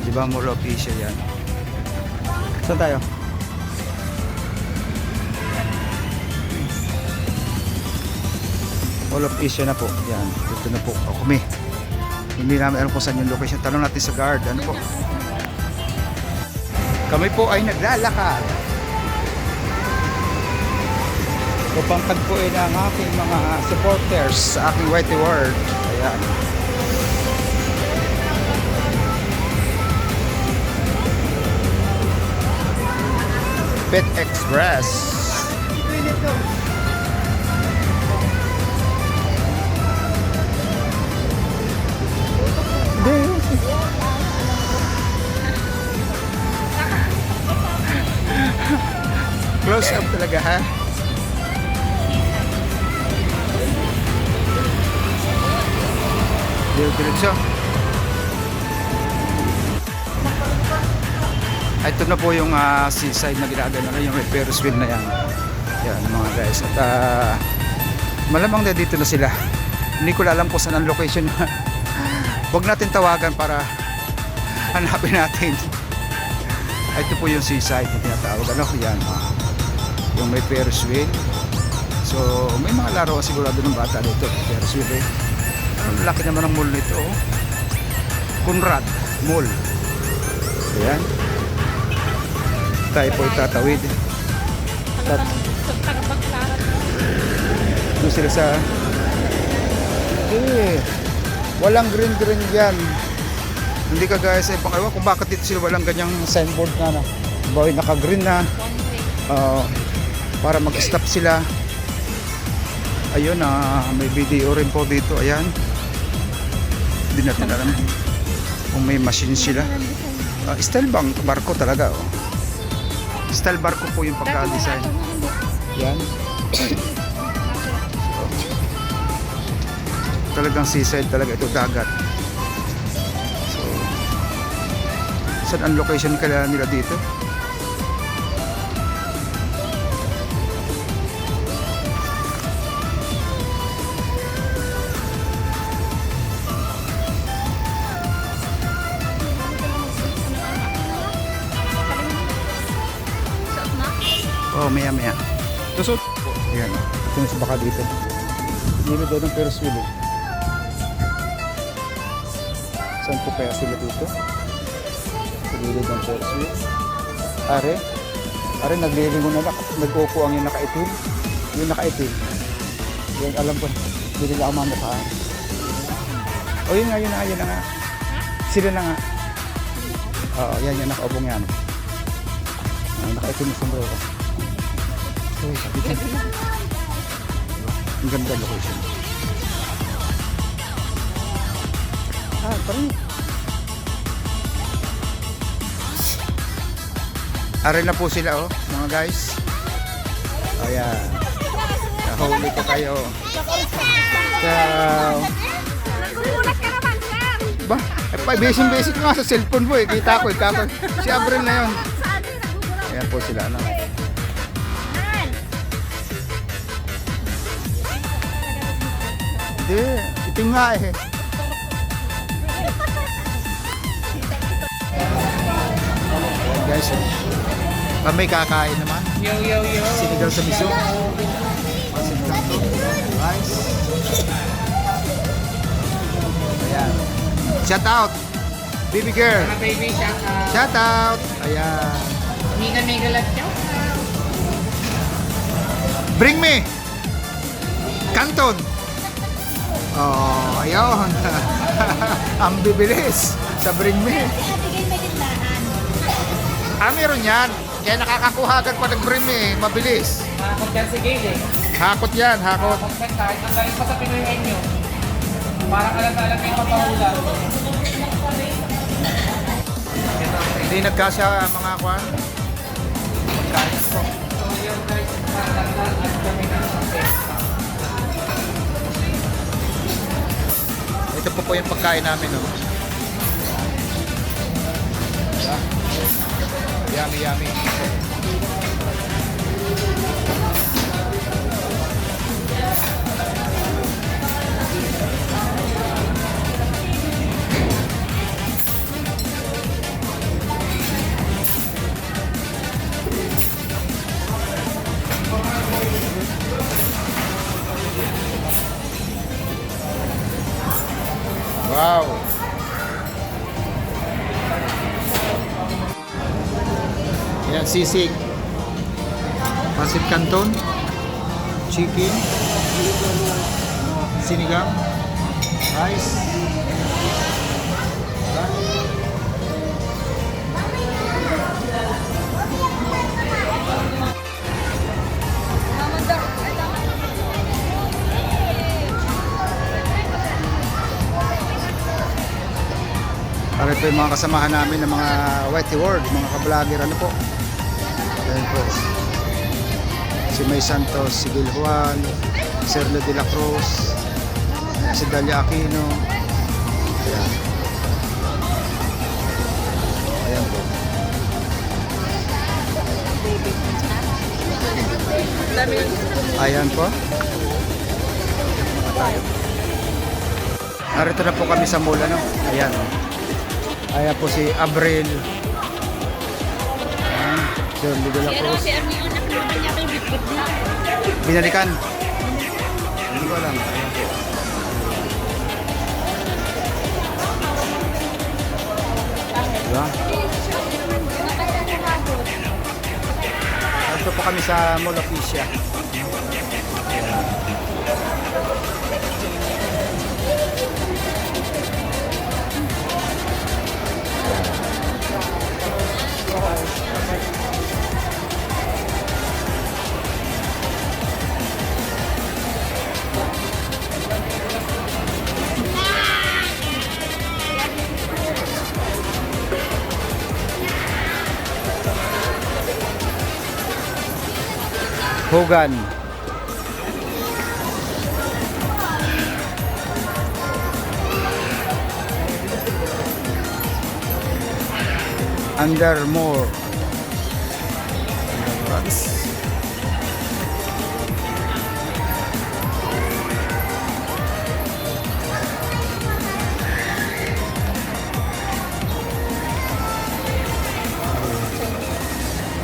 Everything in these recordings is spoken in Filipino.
Di ba, Mall of Asia yan. Saan tayo? Mall of Asia na po. Yan, dito na po kami. Hindi namin alam kung saan yung location. Tanong natin sa guard. Ano po? Kami po ay naglalakad upang tagpuin ang aking mga supporters sa aking Whitey World. Ayan. Pet Express. Close up talaga, ha? Diretso. Ito na po yung seaside na ginagano na yung Ferris wheel na yan. Yan mga guys. At malamang na dito na sila. Hindi ko alam kung saan ang location. Huwag natin tawagan para hanapin natin. Ito po yung seaside na tinatawag. Ano? Yan. Yung may Ferris wheel. So may mga laro sigurado ng bata dito. Ferris wheel eh. Ang laki naman ng mall nito. Oh. Conrad Mall. Ayan. Tayo po itatawid. Doon sila sa walang green yan. Hindi ka guys ay pangalawa kung bakit dito sila walang ganyang signboard na bawi naka green na para mag stop sila. Ayun may video rin po dito. Ayan. Hindi natin alam kung may machine sila. Style barko talaga. Oh. Style barko po yung pagka-design. Yan. Talagang seaside talaga ito, dagat. So, saan ang location kaya nila dito? Oh, maya. Tusot. Ayan. Ito yung sa baka dito. Nilo doon ng Ferris wheel. Saan po kaya sila dito? Sa nilo ng Ferris wheel. Are, naglilingon na nag-upo ang yung nakaitim. Yung nakaitim. Yan, alam ko. Hindi nila ako mamukhaan. O yun na nga. Sila na nga. Oo, yan, nakaupong yan. Nakaitim yung sombrero. Oh, sabi ka. Ang ganda location. Parang aray na po sila mga guys. Ayan. Nahuli ko kayo. Ciao. Ba? Basic nga sa cellphone mo Kita ko. Si Abril na yun. Ayan po sila. Ito nga Ayan guys kami kakain naman. Yo sinigang sa miso. Rice. Ayan. Shout out baby girl. Baby shout out. Ayan. Mega love shout out. Bring me Canton. Oh, ayun. Ang bibilis sa bring me. Meron yan. Kaya nakakakuha agad pag nag-bring me. Mabilis. Hakot yan si Gail Hakot yan, hakot. Hakot yan kahit ang galing pa sa Pinoy Enyo. Parang alam-alam kayo mapahula. Hindi nagkasya mga kwan. Pagkain po. So yun guys, magandang at kami na Ito po yung pagkain namin. Yummy. sisig, pancit canton, chicken, sinigang, rice, para ito yung mga kasamahan namin ng mga Whitey World, mga ka-vlogger, ano po. Ayan po. Si May Santos, si Gil Juan, si Sergio de la Cruz, si Dalia Aquino. Ayan. Ayan po. Ayan po. Narito na po kami sa mall, ano? Ayan. Ayan po si Abril. Ayan. Sergio de la Cruz. Binalikan. Hindi ko alam. Ayan po. Diba? Ito po kami sa Mall of Asia. Hogan. Undermore.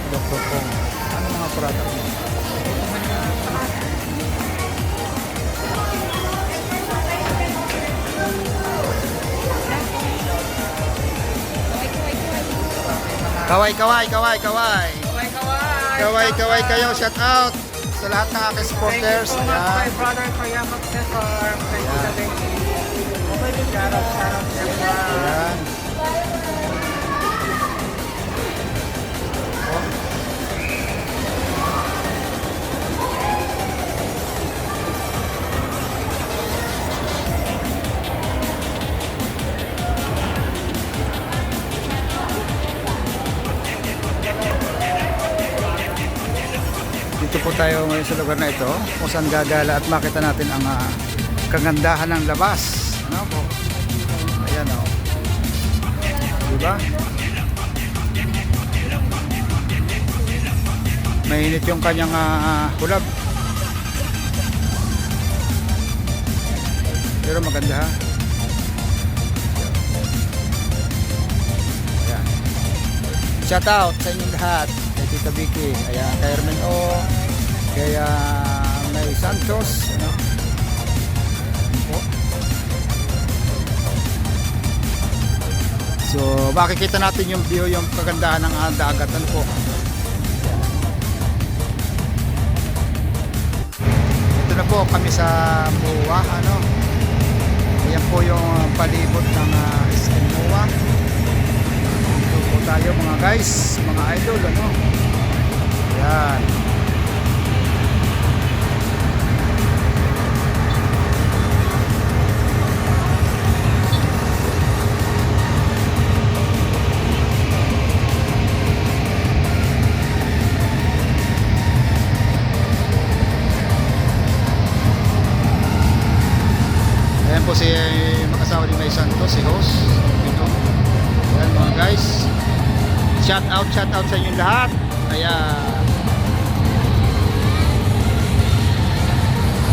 Dr. Pong. Ano mga product mo? Kaway kayo, shout out sa lahat ng aking supporters. Thank you so much, my Ayan. brother, Kuya Cesar. Thank you, thank you. Shout out, Ayan. Dito po tayo ngayon sa lugar na ito kung saan gagala at makita natin ang kagandahan ng labas. Ano po? Ayan o. Diba? Mainit yung kanyang kulab. Pero maganda ha. Ayan. Shout out sa inyong lahat. Kay Tita Vicky, ayan, kay Hermen O, kay May Santos, ano? Po. So, makikita natin yung view, yung kagandahan ng dagat, ano po. Ito na po kami sa Muwa, ano? Ayan po yung palibot ng Iskin Muwa. Ito po tayo mga guys, mga idol, ano? Ayan. Ayan po si mag-asawa ni May Santos, si host. Ito. Ayan mga guys. Shout out sa inyong lahat. Ayan.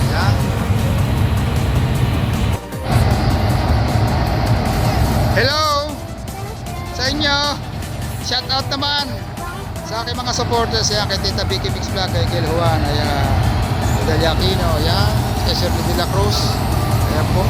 Ayan. Hello sa inyo. Shout out naman sa aking mga supporters. Ayan, kay Tita Vicky Mix Vlog, kay Gil Juan, ayan, kay Dalia Aquino, ayan, kay Sergio de la Cruz. Ayan po.